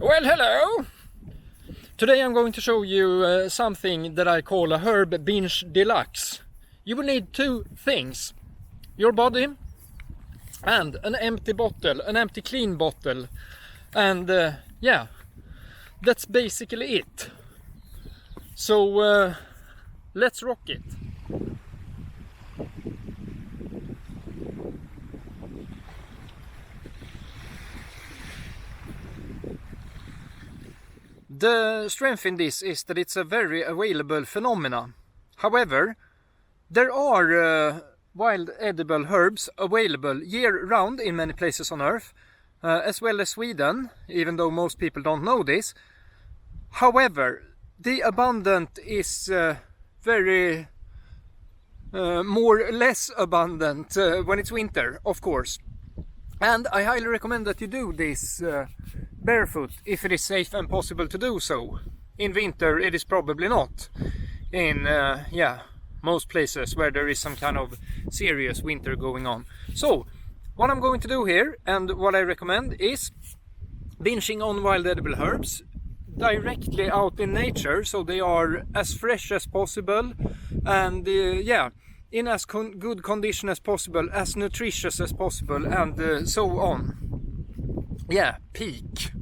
Well, hello! Today I'm going to show you something that I call a herb Binge Deluxe. You will need two things. Your body and an empty bottle, an empty clean bottle. And yeah, that's basically it. So let's rock it. The strength in this is that it's a very available phenomena. However, there are wild edible herbs available year-round in many places on Earth, as well as Sweden, even though most people don't know this. However, the abundant is very more less abundant when it's winter, of course. And I highly recommend that you do this barefoot if it is safe and possible to do so. In winter it is probably not. In most places where there is some kind of serious winter going on. So what I'm going to do here and what I recommend is binging on wild edible herbs directly out in nature, so they are as fresh as possible and in as good condition as possible, as nutritious as possible, and so on. Yeah, peak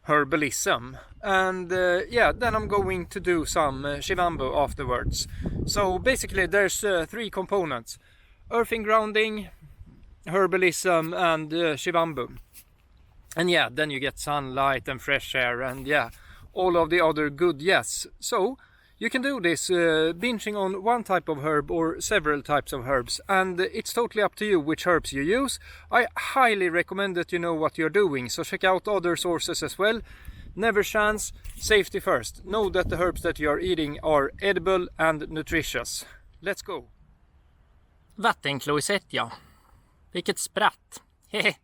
herbalism. And then I'm going to do some shivambu afterwards. So basically there's three components: earthing, grounding, herbalism, and shivambu. And yeah, then you get sunlight and fresh air and all of the other good yes. So you can do this binging on one type of herb or several types of herbs, and it's totally up to you which herbs you use. I highly recommend that you know what you're doing, so check out other sources as well. Never chance, safety first. Know that the herbs that you are eating are edible and nutritious. Let's go! Vattenklosett, ja. Vilket spratt. Hehe.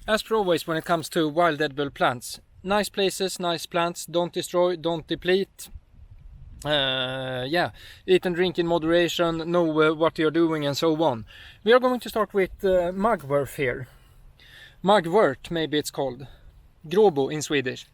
As per always when it comes to wild edible plants, nice places, nice plants, don't destroy, don't deplete. Eat and drink in moderation, know what you're doing and so on. We are going to start with mugwort here. Mugwort, maybe it's called. Gråbo in Swedish.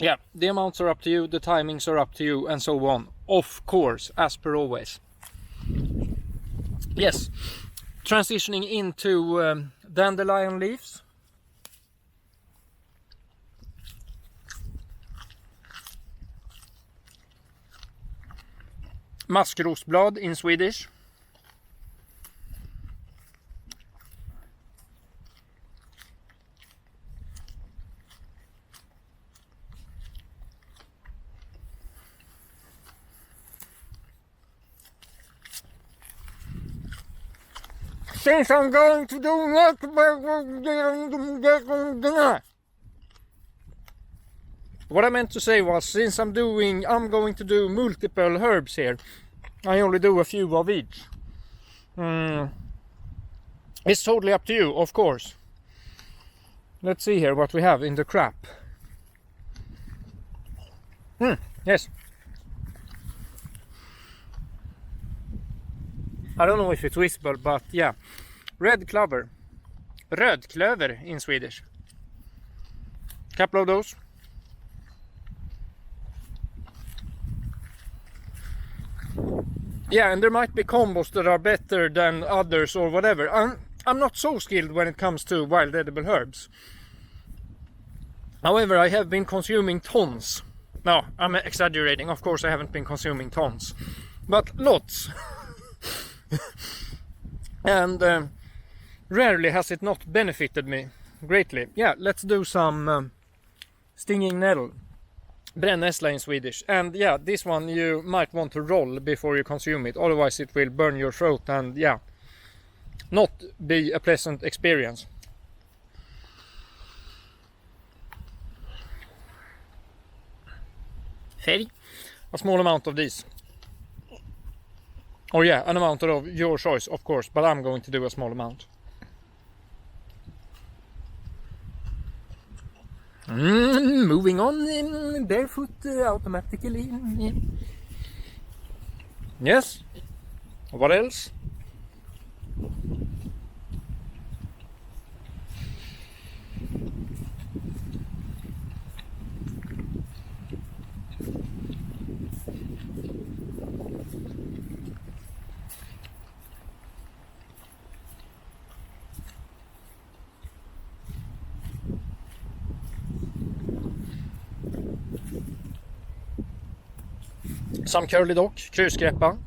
Yeah, the amounts are up to you, the timings are up to you, and so on. Of course, as per always. Yes, transitioning into dandelion leaves. Maskrosblad in Swedish. Since I'm going to do what I meant to say was, since I'm going to do multiple herbs here, I only do a few of each. It's totally up to you, of course. Let's see here what we have in the crap. Yes. I don't know if it's visible, but yeah. Red clover. Rödklöver in Swedish. Couple of those. Yeah, and there might be combos that are better than others or whatever. I'm not so skilled when it comes to wild edible herbs. However, I have been consuming tons. No, I'm exaggerating. Of course I haven't been consuming tons. But lots. And rarely has it not benefited me greatly. Yeah, let's do some stinging nettle. Brännässla in Swedish. And yeah, this one you might want to roll before you consume it. Otherwise it will burn your throat and yeah, not be a pleasant experience. Färg. A small amount of these. Or yeah, an amount of your choice, of course, but I'm going to do a small amount. Moving on, barefoot automatically. Yes. What else? Some curly dock, Kirskål.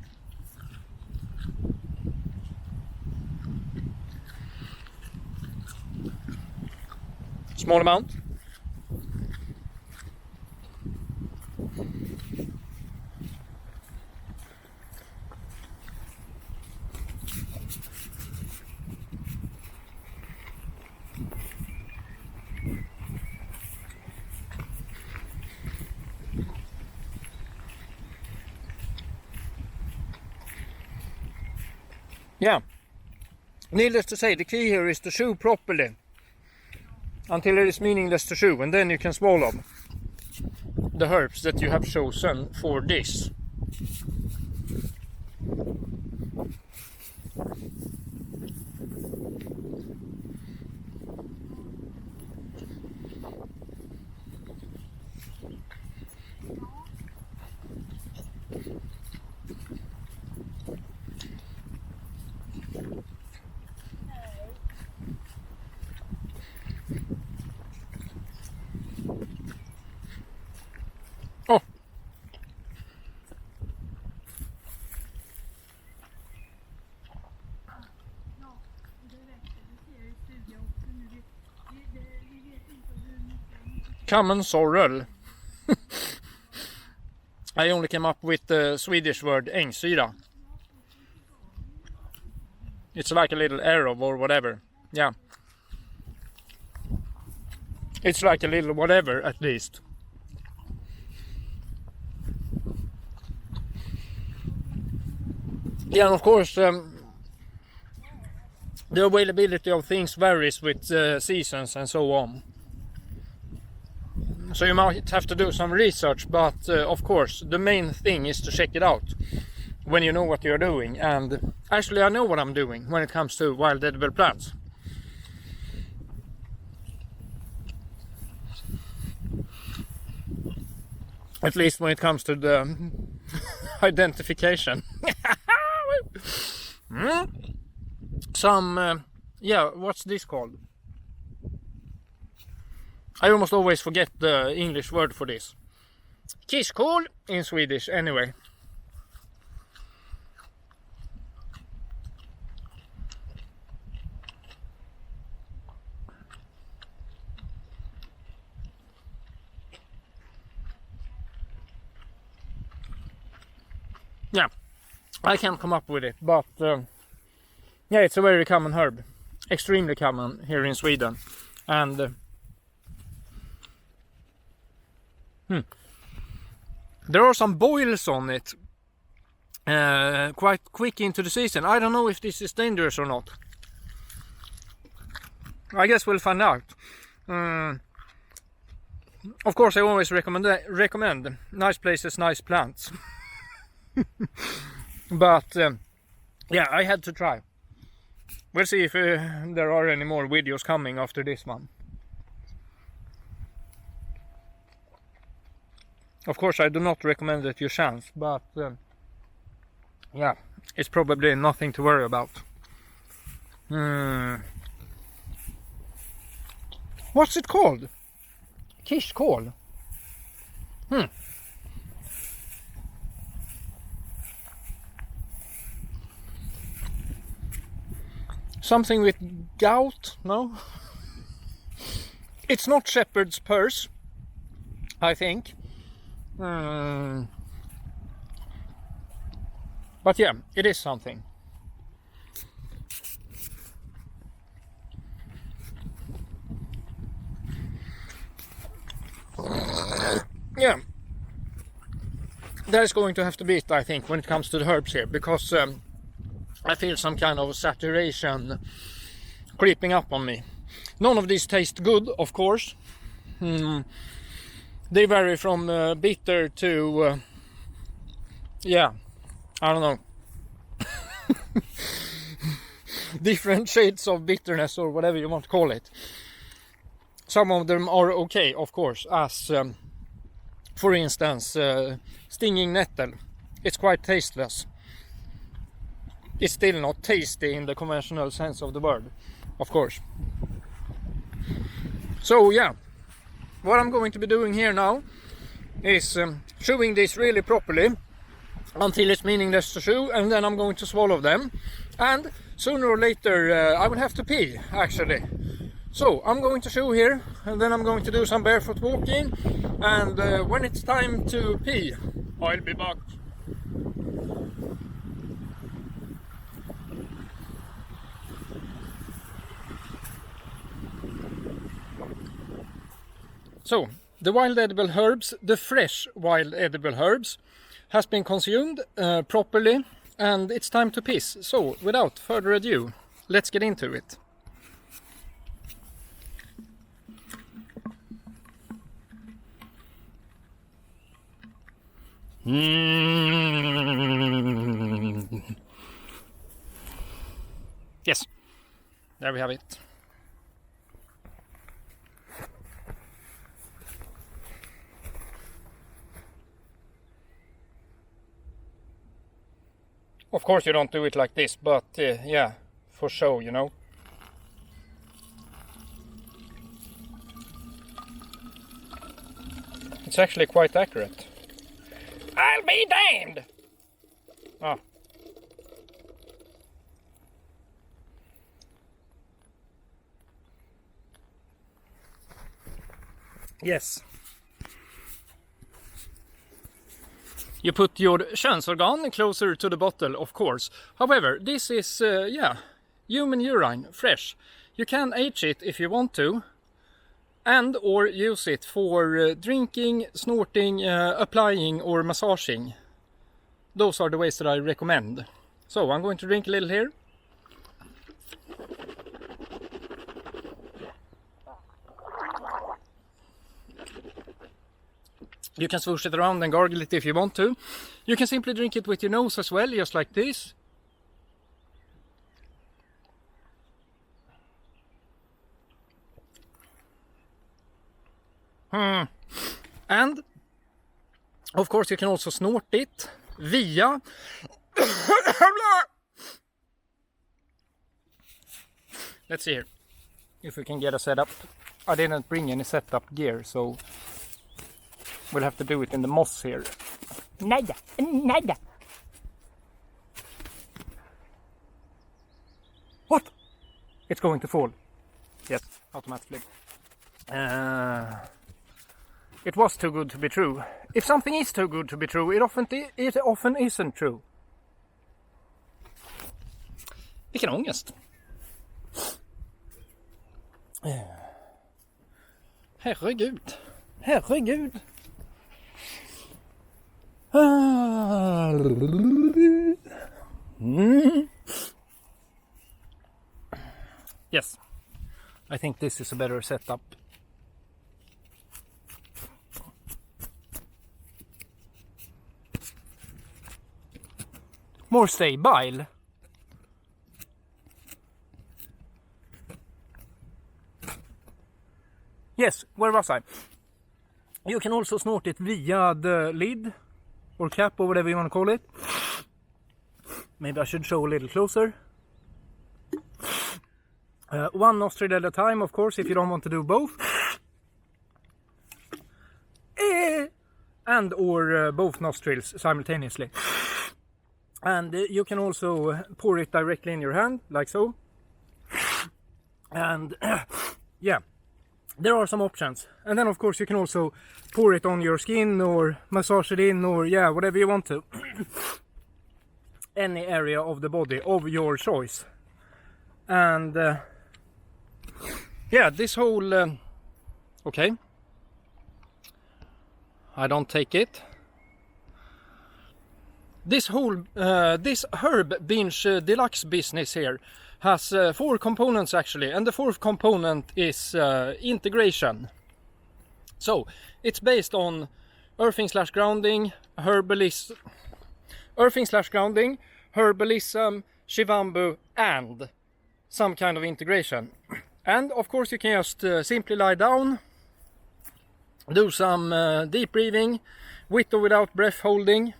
Small amount. Yeah. Needless to say, the key here is to chew properly until it is meaningless to chew, and then you can swallow the herbs that you have chosen for this. Oh. Common sorrel. I only came up with the Swedish word ängsyra. It's like a little arrow or whatever. Yeah. It's like a little whatever at least. Yeah, and of course the availability of things varies with seasons and so on. So you might have to do some research, but of course the main thing is to check it out when you know what you're doing. And actually I know what I'm doing when it comes to wild edible plants. At least when it comes to the identification. Some, yeah, what's this called? I almost always forget the English word for this. Kirskål in Swedish, anyway. Yeah, I can't come up with it, but yeah, it's a very common herb. Extremely common here in Sweden. And there are some boils on it quite quick into the season. I don't know if this is dangerous or not. I guess we'll find out. Of course, I always recommend nice places, nice plants. But yeah, I had to try. We'll see if there are any more videos coming after this one. Of course, I do not recommend it your chance, but yeah, it's probably nothing to worry about. What's it called? Kirskål. Something with gout? No? It's not shepherd's purse, I think. But yeah, it is something. Yeah. there's going to have to be it, I think, when it comes to the herbs here, because I feel some kind of saturation creeping up on me. None of these taste good, of course. They vary from bitter to yeah, I don't know. Different shades of bitterness, or whatever you want to call it. Some of them are okay, of course, as for instance stinging nettle. It's quite tasteless. It's still not tasty in the conventional sense of the word, of course. So yeah, what I'm going to be doing here now is chewing this really properly until it's meaningless to chew, and then I'm going to swallow them, and sooner or later I will have to pee, actually. So I'm going to chew here, and then I'm going to do some barefoot walking, and when it's time to pee, I'll be back. So, the wild edible herbs, the fresh wild edible herbs, has been consumed properly, and it's time to piss. So, without further ado, let's get into it. Yes, there we have it. Of course you don't do it like this, but yeah, for show, you know. It's actually quite accurate. I'll be damned! Ah. Yes. You put your könsorgan closer to the bottle, of course. However, this is, yeah, human urine, fresh. You can age it if you want to, and or use it for drinking, snorting, applying or massaging. Those are the ways that I recommend. So, I'm going to drink a little here. You can swoosh it around and gargle it if you want to. You can simply drink it with your nose as well, just like this. And, of course, you can also snort it via... Let's see here, if we can get a setup. I didn't bring any setup gear, so... we'll have to do it in the moss here. Nada, nada. What? It's going to fall. Yes, automatically. It was too good to be true. If something is too good to be true, it often isn't true. Vilken ångest. Herregud. Herregud. Yes, I think this is a better setup. More stable. Yes, where was I? You can also snort it via the lid or cap or whatever you want to call it. Maybe I should show a little closer. One nostril at a time, of course, if you don't want to do both. And or both nostrils simultaneously. And you can also pour it directly in your hand, like so. And yeah, there are some options. And then of course you can also pour it on your skin or massage it in, or yeah, whatever you want to. Any area of the body of your choice. And yeah, this whole okay, I don't take it. this whole this herb binge deluxe business here has 4 components actually, and the 4th component is integration. So it's based on earthing/grounding, herbalism, shivambu, and some kind of integration. And of course you can just simply lie down, do some deep breathing, with or without breath holding,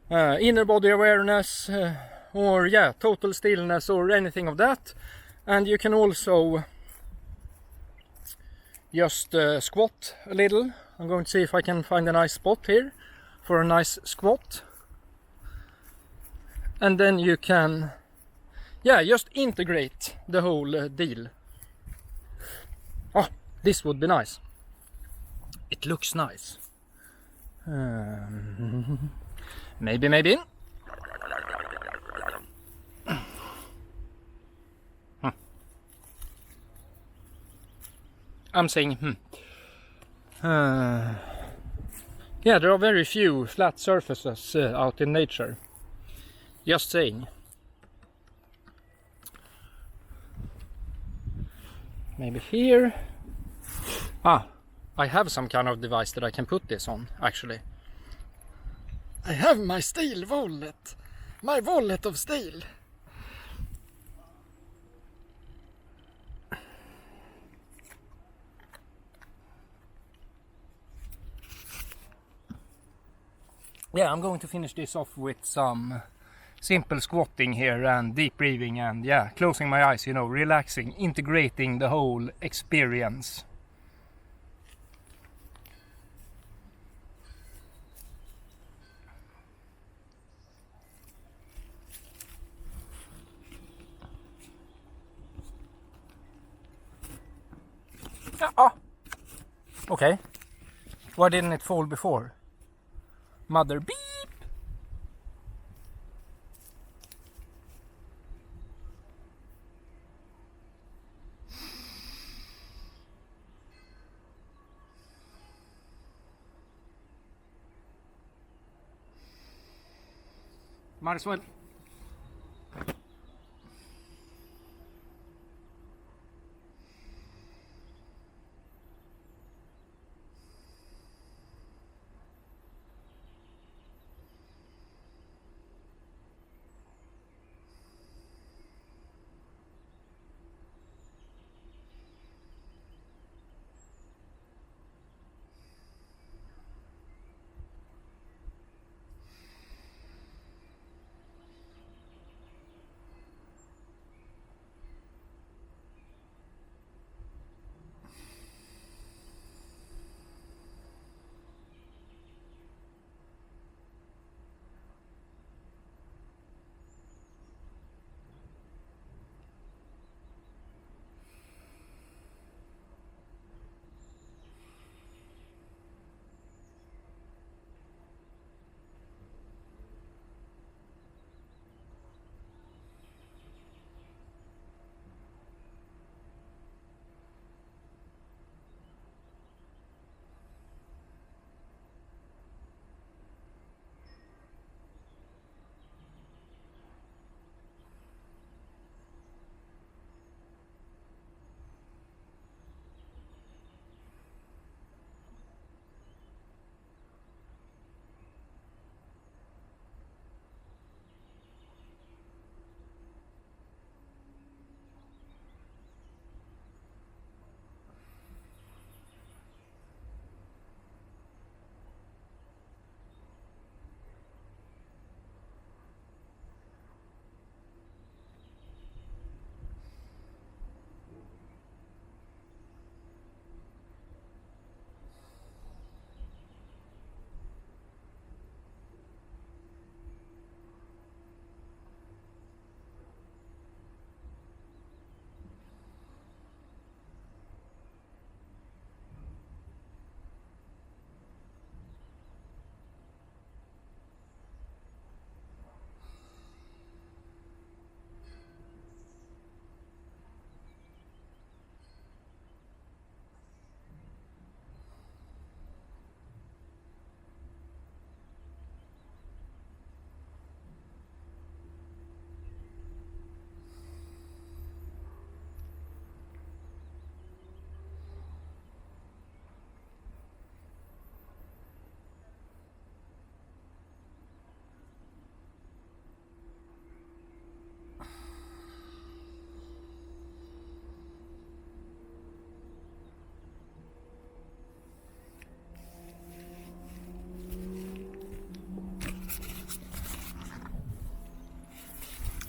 inner body awareness, or yeah, total stillness or anything of that. And you can also just squat a little. I'm going to see if I can find a nice spot here for a nice squat. And then you can, yeah, just integrate the whole deal. Oh, this would be nice. It looks nice. Maybe. I'm saying yeah, there are very few flat surfaces out in nature. Just saying. Maybe here. Ah, I have some kind of device that I can put this on, actually. I have my steel wallet. My wallet of steel. Yeah, I'm going to finish this off with some simple squatting here and deep breathing and yeah, closing my eyes, you know, relaxing, integrating the whole experience. Ah, okay. Why didn't it fall before? Mother beep. Might as well.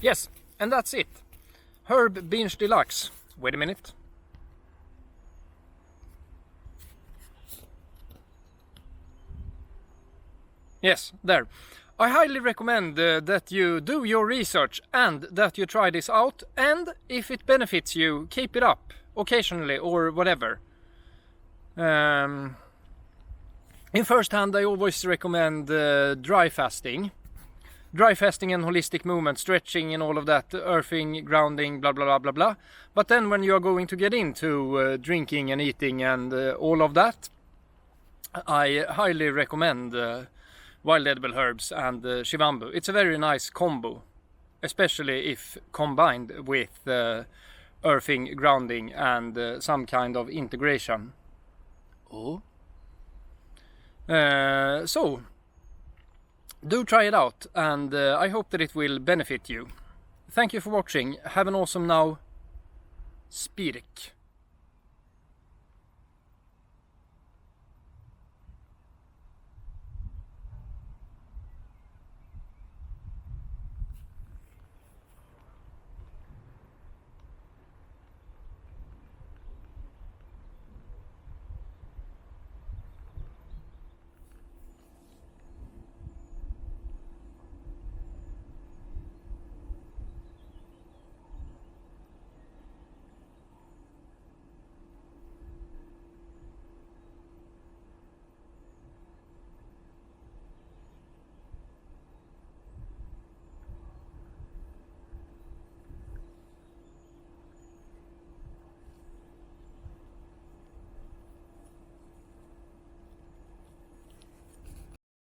Yes, and that's it. Herb Binge Deluxe. Wait a minute. Yes, there. I highly recommend that you do your research and that you try this out, and if it benefits you, keep it up occasionally or whatever. In first hand, I always recommend dry fasting. Dry fasting and holistic movement, stretching and all of that, earthing, grounding, blah blah blah blah blah. But then when you are going to get into drinking and eating and all of that, I highly recommend wild edible herbs and shivambu. It's a very nice combo, especially if combined with earthing, grounding and some kind of integration. Oh. So, do try it out, and I hope that it will benefit you. Thank you for watching. Have an awesome now. Spirk.